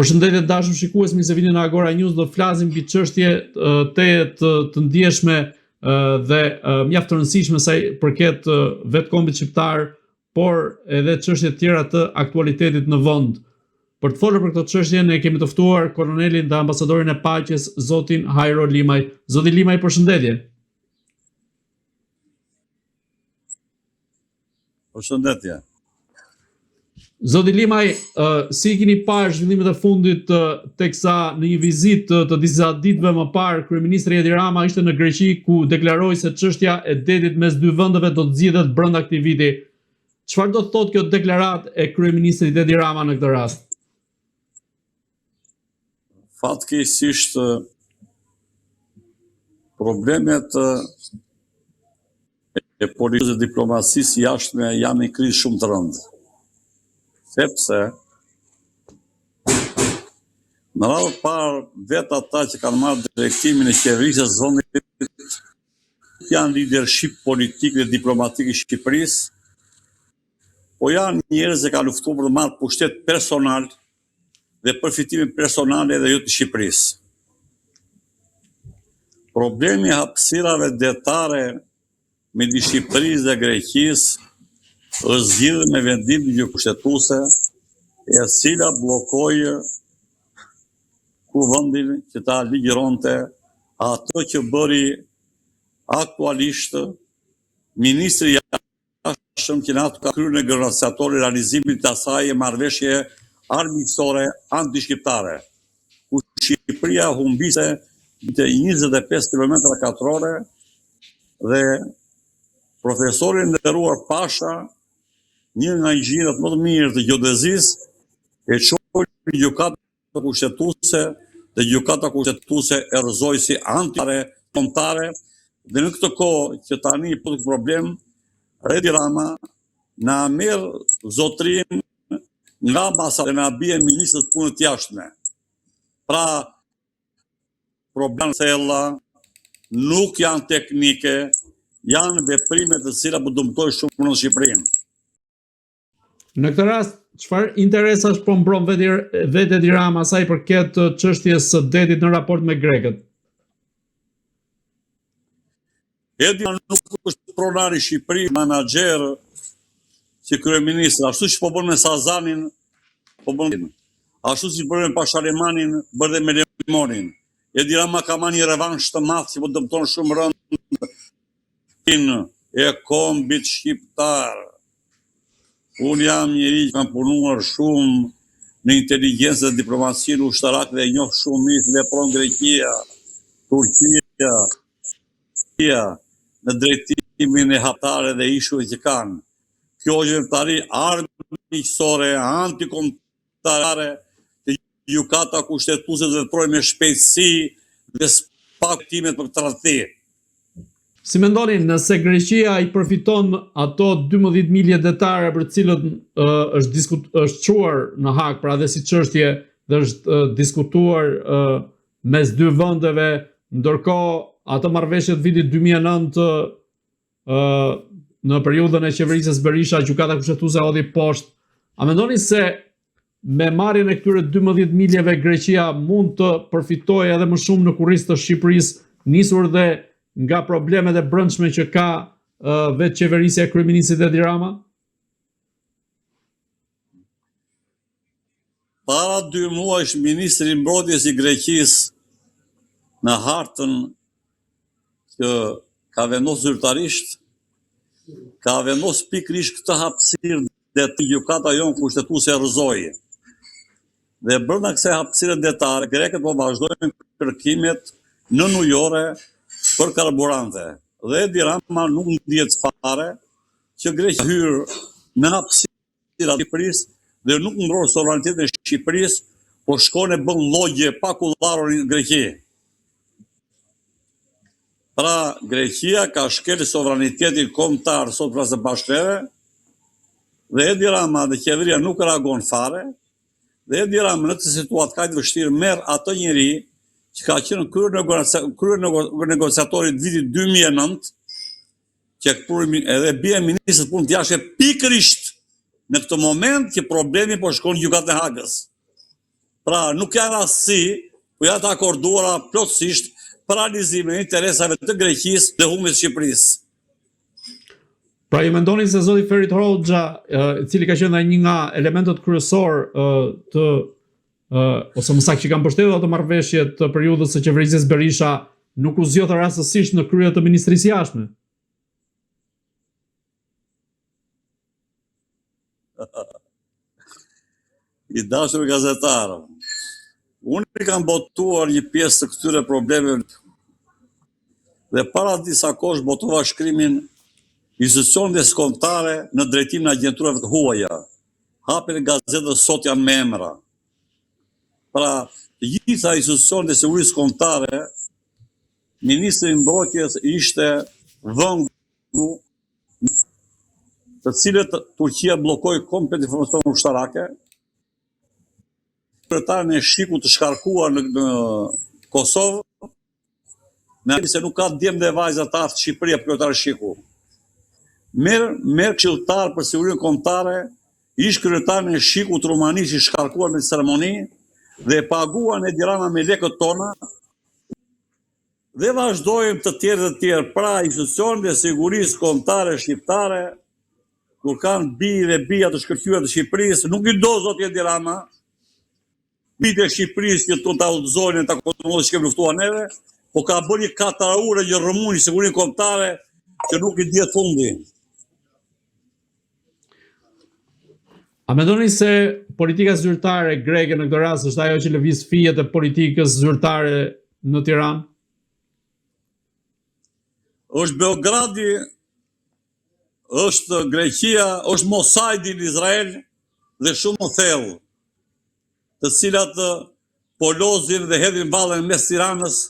Përshëndetje dashur shikues, mirë se vini në Agora News. Do flasim mbi çështje të ndjeshme dhe mjaft të rëndësishme sa i përket vetë kombit shqiptar, por edhe çështje të tjera të aktualitetit në vend. Për të folur për këtë çështje ne kemi të ftuar kolonelin dhe ambasadorin e paqes, zotin Hajro Limaj. Zoti Limaj, përshëndetje. Përshëndetje. Zoti Limaj, si keni parë zhvillimet e fundit teksa në një vizitë të disa ditëve më parë kryeministri Edi Rama ishte në Greqi ku deklaroi se çështja e detit mes dy vendeve do të zgjidhet brenda këtij viti. Çfarë do të thotë kjo deklaratë e kryeministrit Edi Rama në këtë rast? Fatkeqësisht problemet e politikës dhe diplomacisë jashtme janë një krizë shumë të rëndë. Sepse në radhë parë vetë ata që kanë marrë drejtimin e qeverisë së vendit janë leadership politik dhe diplomatik i Shqipërisë, po janë njerëz që kanë luftuar për të marrë pushtet personal dhe përfitimin personal edhe jo të Shqipërisë. Problemi i hapësirave detare midis Shqipërisë dhe Greqisë është zgjidhur me vendimin e kushtetuese, e cila bllokoi kuvendin që ta ligjëronte ato që bëri aktualisht ministri i jashtëm që natë ka kryer negociatori realizimin të asaj marrëveshje armiqësore anti-shqiptare, ku Shqipëria humbiste 25 km katrore dhe profesori nderuar Pasha, një nga inxhinierët më të mirë të gjeodezisë, e çoi gjykata kushtetuese dhe gjykata kushtetuese e rrëzoi si anti-kontare, dhe në këtë kohë që tani po të problem, Edi Rama na merr zotrin nga masa dhe na bie ministrët të punës jashtme. Pra, problem thella nuk janë teknike, janë veprime të cilat po dëmtojnë shumë në Shqipërinë. Në këtë rast, çfarë interesash po mbron vetë Edi Rama sa i përket çështjes së detit në raport me grekët? Edi nuk është pronar i Shqipërisë, menaxher si kryeminist, ashtu që po bën me Sazanin, po bën. Ashtu si bën me Pasharemanin, bën dhe me Limonin. Edi Rama ka marrë një revansh të madh që po dëmton shumë rënd e kombit shqiptar. Unë jam njëri që kam punuar shumë në inteligjencë dhe diplomacinë ushtarake dhe njoh shumë mirë si vepron Greqia, Turqia, në drejtimin e haptare dhe ishujve që kanë. Kjo gjentari armiqësore, antikombëtare, të gjykata kushtetuese të veprojë me shpejtësi dhe spaktimet për tradhti. Si mendoni, nëse Greqia i përfiton ato 12 milje detare për cilët është çuar në Hag, pra dhe si çështje dhe është diskutuar mes dy vendeve, ndërkohë ato marrëveshjet vitit 2009 në periudhën e qeverisjes Berisha, gjykata kushtetuese hodhi poshtë. A mendoni se me marrjen e këtyre 12 miljeve Greqia mund të përfitojë edhe më shumë në kurrizë të Shqipërisë, nisur dhe nga problemet e brendshme që ka vetë qeverisja e kryeministit Edi Rama? Para 2 muajsh ministri i mbrojtjes i Greqisë në hartën që ka vendosur zyrtarisht, ka vendosur pikërisht këtë hapësirë dhe të gjykata jonë kushtetuese rrëzoi. Dhe brenda kësaj hapësire detare, grekët po vazhdojnë kërkimet në ujore për karburante. Dhe Edi Rama nuk ndihet fare që Greqia hyrë në hapësira të Shqipërisë dhe nuk mbron sovranitetin e Shqipërisë, po shkon e bën llogje pakullare në Greqi. Pra, Greqia ka shkel sovranitetin kombëtar sot pra së bashkëve, dhe Edi Rama dhe qeveria nuk reagon fare, dhe Edi Rama në këtë situatë kaq të vështirë merr atë njeri që ka qenë kryer negociatorit vitit 2009, që edhe bie ministri punë të jashtme, pikërisht në këtë moment që problemi po shkon gjykatën e Hagës. Pra nuk janë rastësi, po janë të akorduara plotësisht për realizimin e interesave të Greqisë dhe humbjes së Shqipërisë. Pra ju mendoni se zoti Ferit Hoxha, i cili ka qenë një nga elementët kryesor të ose më saktë që kanë mbështetur ato marrëveshje të periudhës së qeverisjes Berisha, nuk u zgjodha rastësisht në krye të Ministrisë së Jashtme? I dashur gazetar, unë kam botuar një pjesë të këtyre problemeve dhe para disa kohësh botova shkrimin Institucionet kombëtare në drejtimin e agenturave të huaja. Hapen gazetës sot janë me emra. Pra, të gjitha institucionet e sigurisë kombëtare, ministri i mbrojtjes ishte vëngu të cilët Turqia bllokoi komplet informacionet ushtarake. Kryetarin e Shikut të shkarkuar në Kosovë, me se nuk ka djem dhe vajza të aftë Shqipëria për kryetar Shiku. Merë këshilltar për sigurinë kombëtare, ish kryetarin e Shikut Rumanisht i shkarkuar me ceremoni dhe paguan e Dirama me lekët tona dhe vazhdojmë të tjerë. Pra institucionet e sigurisë kombëtare shqiptare, kur kanë bijë dhe bija të shkëlqyer të Shqipërisë, nuk i do zoti Edi Rama, bijtë e Shqipërisë që të udhëzojnë ta kontrollojnë që kemi luftuar neve, po ka bërë një katarure, një rëmuni sigurinë kombëtare që nuk i dihet fundi. A mendoni se politika zyrtare greke në këtë rast është ajo që lëviz fijet e politikës zyrtare në Tiranë? Është Beogradi, është Greqia, është Mosajdi në Izrael dhe shumë më thellë, të cilat polozin dhe hedhin ballën mes Tiranës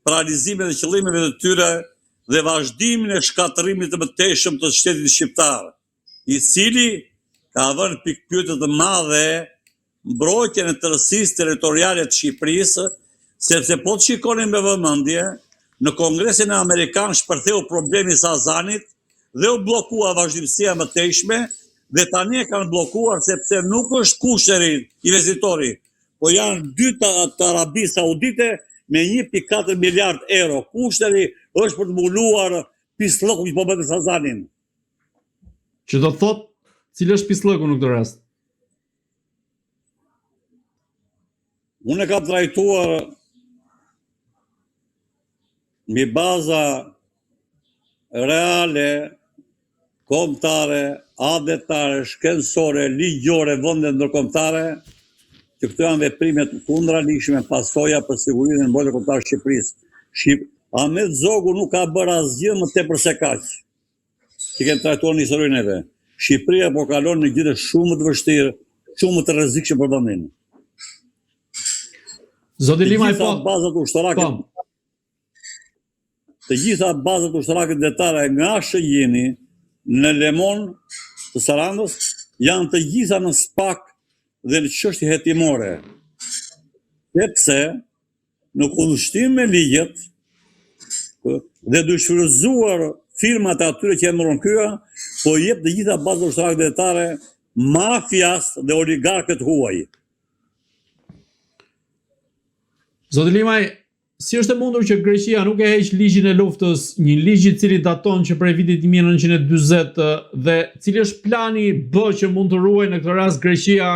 për realizimin e qëllimeve të tyre dhe vazhdimin e shkatërimit të mëtejshëm të shtetit shqiptar, i cili ka vënë pikpyetje të madhe mbrojtjen e tërësisë territoriale të Shqipërisë, sepse po të shikonin me vëmendje, në Kongresin e Amerikan shpërtheu problemi i Sazanit dhe u bllokua vazhdimësia e mëtejshme dhe tani e kanë bllokuar sepse nuk është kushteri investitori, po janë dy të Arabi Saudite me 1.4 miliard euro. Kushteri është për të mbuluar pislloku që po bëhet në Sazanin. Që do të thotë, cili është pislloku në këtë rast? Unë e kam trajtuar mbi baza reale, kombëtare, adetare, shkencore, ligjore, vende ndërkombëtare, që këto janë veprime të kundralishme, pasoja për sigurinë e mbrojtjes kombëtare të Shqipërisë. Ahmet Zogu nuk ka bërë asgjë më tepër se kaq. Që kemi trajtuar në historinë e vet. Shqipëria po kalon në gjendje shumë të vështirë, shumë më të rrezikshme për vendin. Zoti Limaj, po. Bazat ushtarake. Të gjitha bazat ushtarake detare nga Shënjeni në Lemon të Sarandës janë të gjitha në SPAK dhe në çështje hetimore. Sepse në kundërshtim me ligjet dhe duke shfrytzuar firmat e atyre që e morën krye, po jep të gjitha bazat ushtarake detare mafias dhe oligarkët huaj. Zoti Limaj, si është e mundur që Greqia nuk e heq ligjin e luftës, një ligj i cili daton që prej vitit 1940 dhe cili është plani B që mund të ruajë në këtë rast Greqia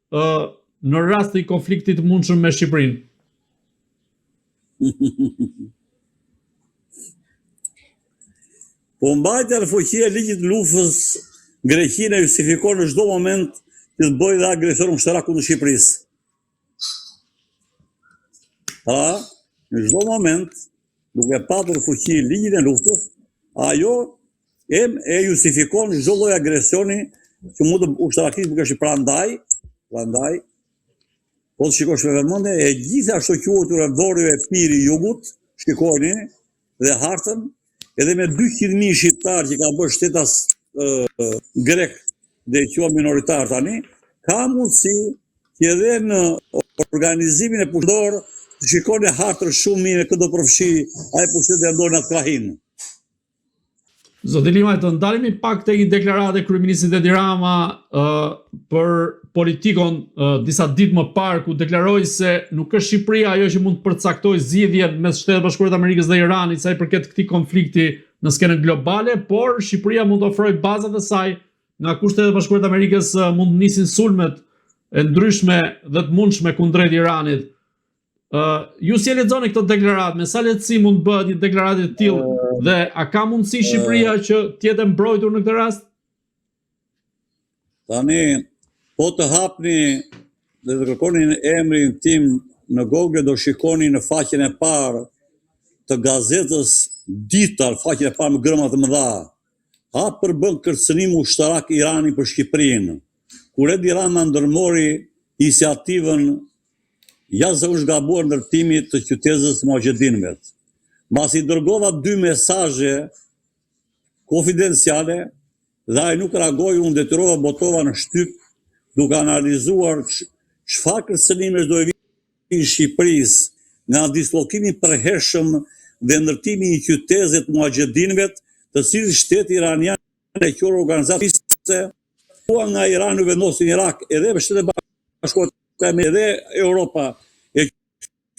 në rast të konfliktit të mundshëm me Shqipërinë? Po mbajtja në fuqi e ligjit të luftës Greqinë e justifikon në çdo moment që të bëjë dhe agresion ushtarak kundër Shqipërisë. Pra, në çdo moment, duke patur fuqi ligjin e luftës, ajo e justifikon çdo lloj agresioni që mund të ushtarakisë nga Shqipëria. Prandaj, po të shikosh me vëmendje, e gjitha shoqëruar e Vorju e Piri Jugut, shikojeni dhe hartën, edhe me 200.000 shqiptarë që ka bërë shtetas grek dhe që minoritar tani, ka mundësi që edhe në organizimin e pushtor të shikoni hartër shumë mirë këtë do përfshi ai pushtet e ndonë atë krahin. Zoti Limaj, të ndalemi pak tek një deklaratë e kryeministit Edi Rama për politikon disa ditë më parë ku deklaroi se nuk është Shqipëria ajo që mund të përcaktojë zgjidhjen mes Shtetit Bashkuar të Amerikës dhe Iranit sa i përket këtij konflikti në skenën globale, por Shqipëria mund të ofrojë bazat e saj nga ku Shtetet Bashkuara të Amerikës mund të nisin sulmet e ndryshme dhe të mundshme kundrejt Iranit. Ju si e lexoni këtë deklaratë, me sa lehtësi mund bëhet një deklaratë e tillë dhe a ka mundësi Shqipëria që të jetë mbrojtur në këtë rast? Tani, po të hapni dhe të kërkoni emrin tim në Google, do shikoni në faqen e parë të gazetës Dita, faqen e parë me grëma të mëdha. Hapër bën kërcënim ushtarak Irani për Shqipërinë. Kur Edi Rama ndërmori iniciativën jashtëzakonisht gabuar ndërtimit të qytetës Maqedinëve. Mbasi dërgova 2 mesazhe konfidenciale dhe ai nuk reagoi, unë detyrova botova në shtyp duke analizuar çfarë kërcënimesh do e vinë Shqipërisë nga dislokimi i përhershëm dhe ndërtimi i qytetëve të Maqedinëve, të cilët shteti iranian e quajtur organizatë nga Irani vendosin Irak, edhe Shtetet Bashkuara të Amerikës edhe Europa e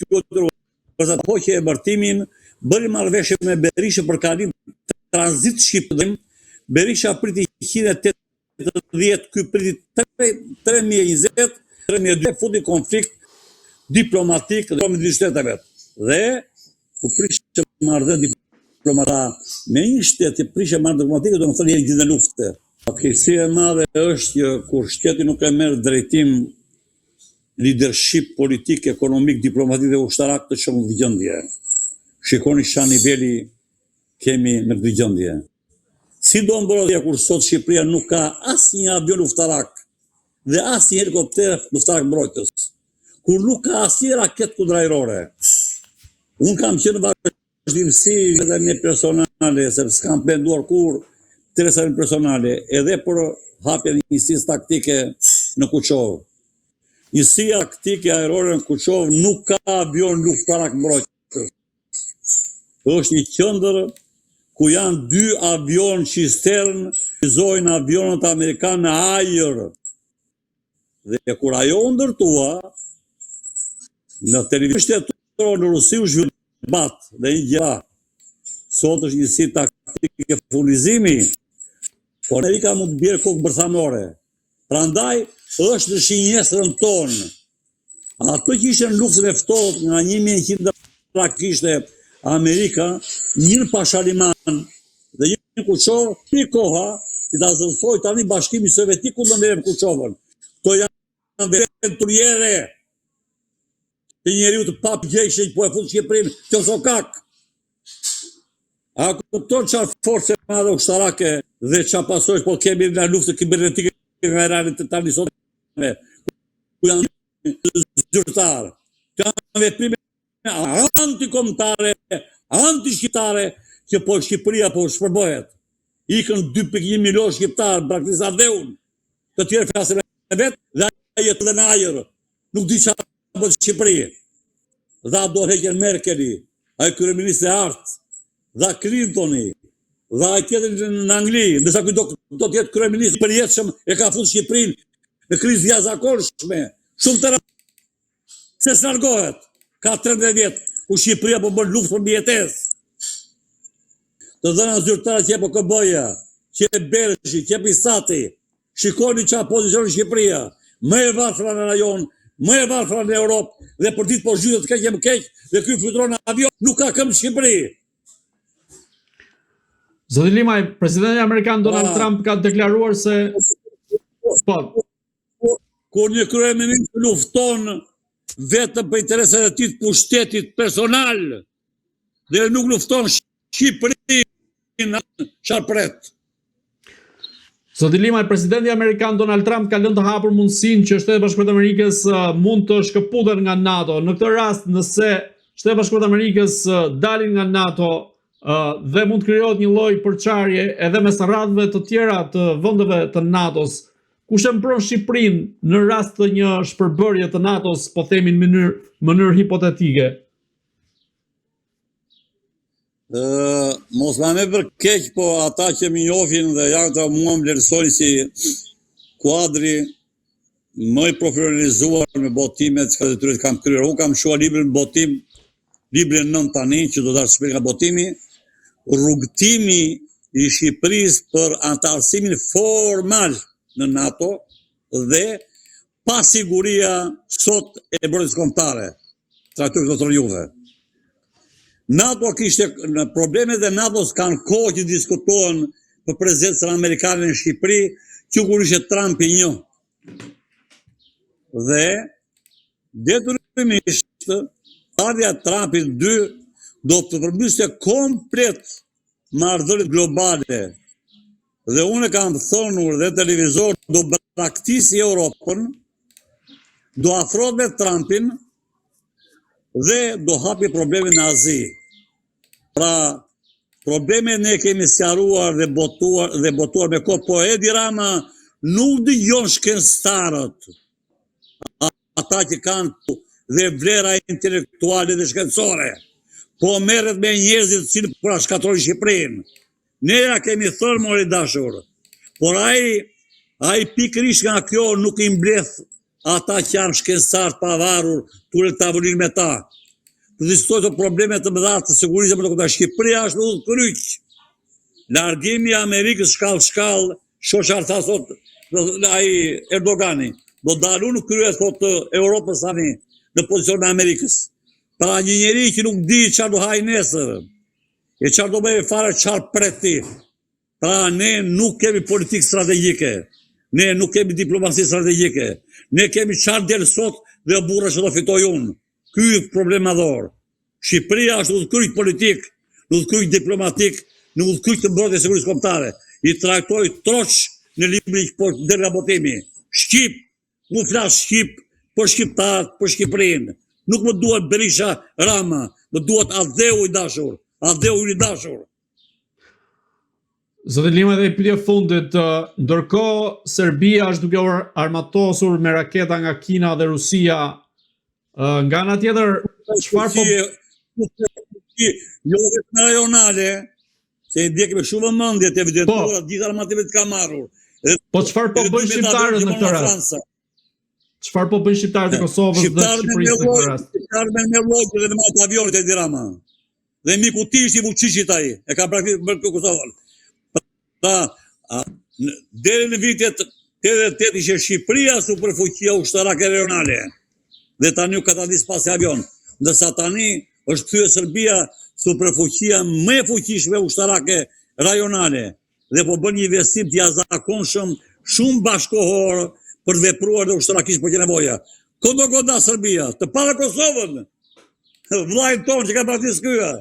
quajtur organizatë e mbartimin, bëri marrëveshje me Berishën për kalim tranzit shqiptar. Berisha priti 180, ky priti 2020, 2002 futi konflikt diplomatik dhe me dy shteteve. Dhe u prishë marrëdhënie diplomatike me një shtet që prishë marrëdhënie diplomatike, do të thonë gjithë në luftë. Fatkeqësia e madhe është që kur shteti nuk e merr drejtim leadership politik, ekonomik, diplomatik dhe ushtarak të çon gjendje. Shikoni çfarë niveli kemi në këtë gjendje. Si do mbrojtja kur sot Shqipëria nuk ka asnjë avion luftarak dhe asnjë helikopter luftarak mbrojtës, kur nuk ka asnjë raketë kundërajrore. Unë kam qenë në vazhdimsi edhe me personale, sepse s'kam penduar kur interesave personale, edhe për hapjen e njësisë taktike në Kuçov. Njësia taktike ajrore në Kuçov nuk ka avion luftarak mbrojtës. Është një qendër ku janë 2 avion cistern, shfrytëzojnë avionët amerikanë në ajër. Dhe kur ajo ndërtua, në televizion shtetëror në Rusi u zhvillat dhe një gjëra. Sot është një si taktike furnizimi, por Amerika mund të bjerë kokë bërthamore. Prandaj është në shinjesën tonë. Ato që ishin në luftën e ftohtë nga 1100 kishte Amerika, një Pashaliman dhe një Kuçov, një koha që ta zëvendësoi tani Bashkimi Sovjetik ku ndërmerr Kuçovën. Kto janë venturiere të njeriu të papgjeshë që po e fut Shqipërinë të sokak. A kupton çfarë force madhe ushtarake dhe çfarë pasojë po kemi në luftën kibernetike nga Irani të tani sot ku janë zyrtar. Kanë veprime antikombëtare, antishqiptare, që po Shqipëria po shpërbohet. Ikën 2.1 milion shqiptar, praktikisht dhe unë. Të tjerë flasin e vetë dhe ai jetë dhe në ajër. Nuk di çfarë bëhet Shqipëri. Dha do heqen Merkeli, ai kryeministri e Art, dha Clintoni, dha ai tjetër në Angli, ndërsa ky do të jetë kryeministri i përjetshëm e ka futur Shqipërinë në krizë jashtëzakonshme. Shumë të se s'largohet. Ka 13 vjetë, ku Shqipëria po bën luftë për mbijetesë. Të dhëna zyrtarë që e po këboja, që e Berëshi, që e Pisati, shikoni që pozicion në Shqipëria, më e varfra në rajon, më e varfra në Europë, dhe për ditë po zhytet keq e më keq, dhe ky fluturon në avion, nuk ka këmbë Shqipëri. Zoti Limaj, presidenti amerikan Donald Trump ka deklaruar se kur një kryeminist lufton vetëm për interesat e tij të pushtetit personal dhe nuk lufton Shqipërinë, çfarë pret? Zoti Limaj, presidenti amerikan Donald Trump ka lënë të hapur mundësinë që Shtetet Bashkuara të Amerikës mund të shkëputen nga NATO. Në këtë rast, nëse Shtetet Bashkuara të Amerikës dalin nga NATO dhe mund të krijohet një lloj përçarje edhe mes radhëve të tjera të vendeve të NATO-s, kush e mbron Shqipërinë në rast të një shpërbërje të NATO-s, po themi në mënyrë hipotetike? Mos ma me për keq, po ata që më njohin dhe janë të mua më vlerësojnë si kuadri më i profesionalizuar me botimet që detyrat kam kryer. Unë kam shuar librin botim, librin 9 tani, që do të shpjegoj nga botimi, rrugtimi i Shqipërisë për antarësimin formal në NATO dhe pasiguria sot e bërës kombëtare. Trajtoj doktor Juve. NATO kishte problemet dhe NATO-s kanë kohë që diskutohen për prezencën amerikane në Shqipëri, që kur ishte Trump i një. Dhe detyrimisht ardha e Trumpit 2 do të përmbysë komplet marrëdhëniet globale. Dhe unë kam thënur dhe televizor do braktisi Europën, do afrohet me Trumpin dhe do hapi problemin në Azi. Pra, problemet ne kemi sqaruar dhe botuar me kohë, po Edi Rama nuk dëgjon shkencëtarët, ata që kanë dhe vlera intelektuale dhe shkencore, po merret me njerëzit që pra shkatërrojnë Shqipërinë. Ne ja kemi thënë mori dashur, por ai pikërisht nga kjo nuk i mbledh ata që janë shkencëtar pavarur ture tavolinë me ta. Të diskutojnë të problemet të mëdha të sigurisë për të këta Shqipëria është udhë kryq. Largimi i Amerikës shkallë, shoqar tha sot ai Erdogani, do dalu në krye thot Europës tani në pozicion e Amerikës. Pra një njeri që nuk di çfarë do haj nesër, e çfarë do bëjë fare çfarë preti. Pra ne nuk kemi politikë strategjike, ne nuk kemi diplomaci strategjike, ne kemi çfarë del sot dhe burra që do fitoj unë. Ky është problem madhor. Shqipëria është udhkryq politik, udhkryq diplomatik, në udhkryq të mbrojtjes së sigurisë kombëtare. I trajtoi troç në librin që del nga botimi. Shqip, mu flas shqip, për shqiptarët, për Shqipërinë. Nuk më duhet Berisha Rama, më duhet Adeu i dashur, Adeu i dashur. Zotë Lima dhe i plje fundit, ndërkohë Serbia është duke armatosur me raketa nga Kina dhe Rusia. Nga ana tjetër, çfarë po jo vetëm rajonale, se i ndjek me shumë vëmendje të evidentuara gjithë armatimet që ka marrur. Po çfarë po bëjnë shqiptarët në këtë rast? Çfarë po bëjnë shqiptarët e Kosovës dhe Shqipërisë në këtë rast? Shqiptarët me nevojë dhe me atë avionit e Dirama. Dhe miku ti ishte i Vučićit ai, e ka bërë Kosovën. Pra, deri në vitet 88 ishte Shqipëria superfuqia ushtarake rajonale. Dhe tani u ka ta dis pas avion. Ndërsa tani është kthyer Serbia superfuqia më e fuqishme ushtarake rajonale dhe po bën një investim të jashtëzakonshëm shumë bashkohor për të vepruar dhe ushtarakisht për që nevoja. Këndo goda Serbia, të para Kosovën, vllajën tonë që ka praktikisht kyja.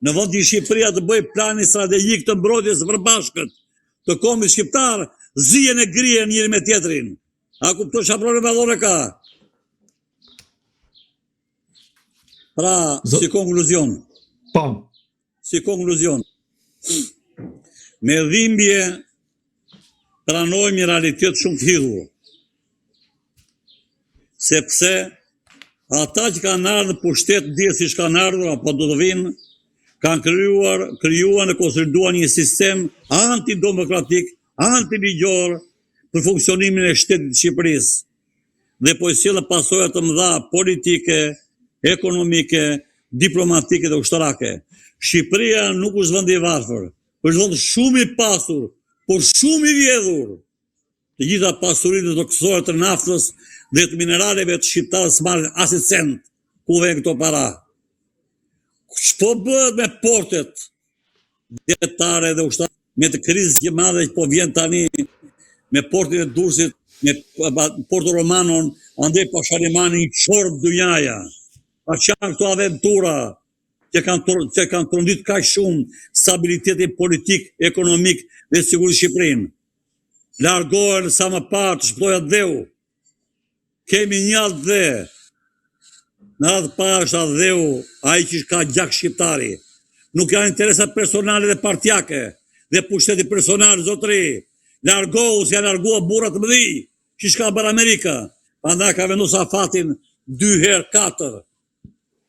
Në vend që Shqipëria të bëjë planin strategjik të mbrojtjes së përbashkët të kombit shqiptar, zihen e grihen njëri me tjetrin. A kupton çfarë probleme madhore ka? Pra, si konkluzion. Po. Si konkluzion. Me dhimbje pranojmë një realitet shumë të hidhur. Sepse ata që kanë ardhur në pushtet dhe si kanë ardhur apo do të vinë, kanë krijuar dhe konsoliduar një sistem antidemokratik, antiligjor për funksionimin e shtetit të Shqipërisë. Dhe po sjellë pasoja të mëdha politike, ekonomike, diplomatike dhe ushtarake. Shqipëria nuk është vend i varfër, është vend shumë i pasur, por shumë i vjedhur. Të gjitha pasurinë të kësore të naftës dhe të mineraleve të shqiptarës marrin as i cent ku vjen këto para. Ç'po bëhet me portet detare dhe ushtarake, me të krizës që madhe që po vjen tani me portin e Durrësit, me Porto Romanon, andej pa Shalimani i çorb dynjaja. Pa qanë këto aventura që kanë trondit kaq shumë stabilitetin politik, ekonomik dhe sigurisht Shqipërinë. Largohen sa më parë të shpëtojë Adeu. Kemi një Adhe. Në radhë parë është Adeu, ai që ka gjak shqiptari. Nuk janë interesa personale dhe partijake dhe pushteti personal zotëri. Largohu, si janë largua burra të mëdhi, që shka bërë Amerika. Prandaj ka vendosur afatin 2 herë 4.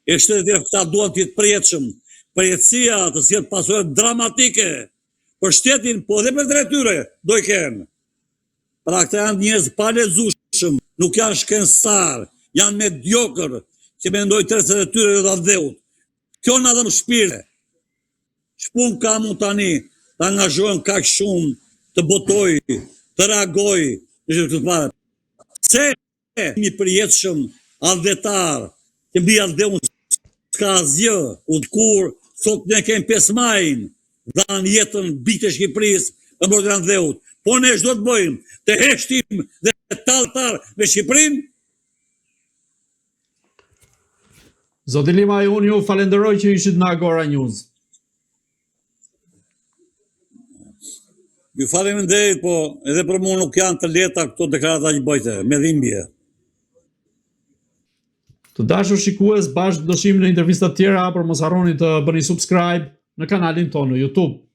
E shtetet e këta duan të jetë përjetshëm. Përjetësia të sjellë pasojë dramatike për shtetin, po dhe për drejtyre do i kenë. Pra këta janë njerëz pa lezueshëm, nuk janë shkencëtar, janë mediokër, që mendoj tërset e tyre dhe dheut. Kjo në dhe më shpirë. Shpun ka mu tani të angazhohen kaq shumë, të botoj, të reagoj, në që të parë. Se një përjetëshëm adhetar, që mbi adheun s'ka asgjë, u të kur, sot ne kemë 5 majnë, dhanë jetën bitë e Shqipërisë, në mërë të adheut. Po ne shdo të bëjmë, të heshtim dhe taltar me Shqipërinë. Zoti Limaj, unë ju falenderoj që ishit në Agora News. Ju faleminderit, po edhe për mua nuk janë të lehta këto deklarata që bëjte, me dhimbje. Të dashur shikues, bashkë do shihemi në intervista tjera, por mos harroni të bëni subscribe në kanalin tonë në YouTube.